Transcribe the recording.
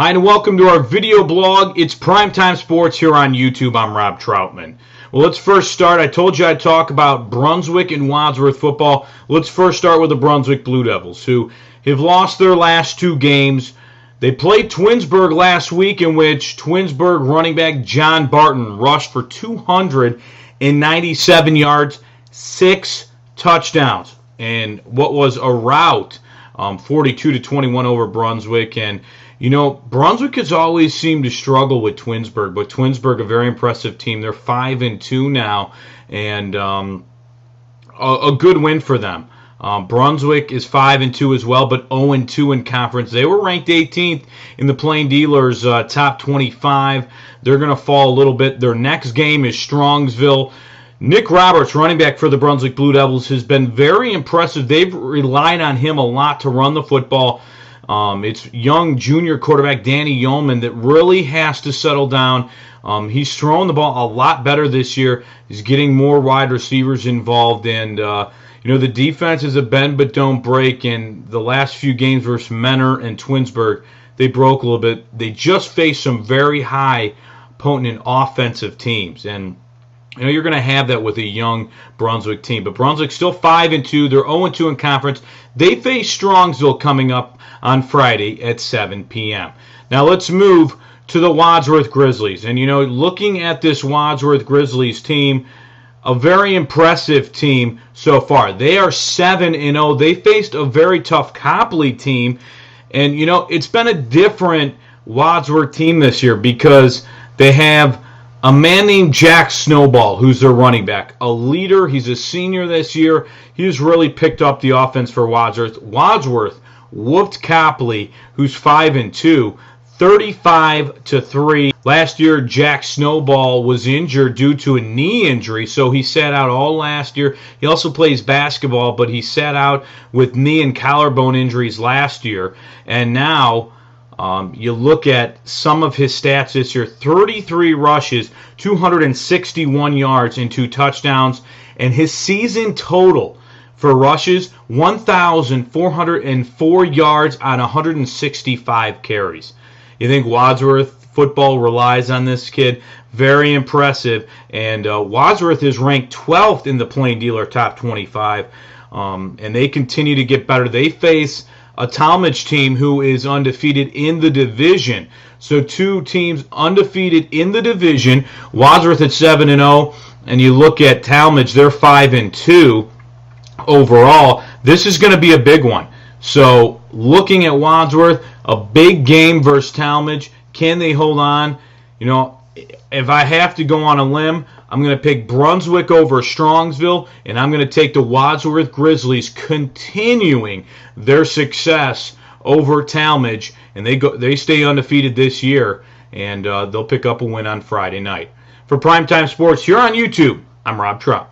Hi and welcome to our video blog. It's Primetime Sports here on YouTube. I'm Rob Troutman. Well, let's first start. I told you I'd talk about Brunswick and Wadsworth football. Let's first start with the Brunswick Blue Devils, who have lost their last two games. They played Twinsburg last week, in which Twinsburg running back John Barton rushed for 297 yards, 6 touchdowns, and what was a rout, 42-21 over Brunswick. And you know, Brunswick has always seemed to struggle with Twinsburg, but Twinsburg, a very impressive team. They're 5-2 now, and a good win for them. Brunswick is 5-2 as well, but 0-2 in conference. They were ranked 18th in the Plain Dealers top 25. They're going to fall a little bit. Their next game is Strongsville. Nick Roberts, running back for the Brunswick Blue Devils, has been very impressive. They've relied on him a lot to run the football. It's young junior quarterback Danny Yeoman that really has to settle down. He's throwing the ball a lot better this year. He's getting more wide receivers involved, and the defense is a bend but don't break. And the last few games versus Menor and Twinsburg, they broke a little bit. They just faced some very high, potent offensive teams, and you're going to have that with a young Brunswick team. But Brunswick's still 5-2. They're 0-2 in conference. They face Strongsville coming up on Friday at 7 p.m. Now let's move to the Wadsworth Grizzlies. And, looking at this Wadsworth Grizzlies team, a very impressive team so far. They are 7-0. They faced a very tough Copley team. And, it's been a different Wadsworth team this year because they have a man named Jack Snowball, who's their running back, a leader. He's a senior this year. He's really picked up the offense for Wadsworth. Wadsworth whooped Copley, who's 5-2, 35-3. Last year, Jack Snowball was injured due to a knee injury, so he sat out all last year. He also plays basketball, but he sat out with knee and collarbone injuries last year. And now you look at some of his stats this year: 33 rushes, 261 yards, and 2 touchdowns. And his season total for rushes, 1,404 yards on 165 carries. You think Wadsworth football relies on this kid? Very impressive. And Wadsworth is ranked 12th in the Plain Dealer top 25. And they continue to get better. They face a Talmadge team who is undefeated in the division. So two teams undefeated in the division. Wadsworth at 7-0. And you look at Talmadge, they're 5-2. Overall, this is going to be a big one. So looking at Wadsworth, a big game versus Talmadge. Can they hold on? If I have to go on a limb, I'm going to pick Brunswick over Strongsville, and I'm going to take the Wadsworth Grizzlies continuing their success over Talmadge, and they stay undefeated this year, and they'll pick up a win on Friday night. For Primetime Sports here on YouTube, I'm Rob Trout.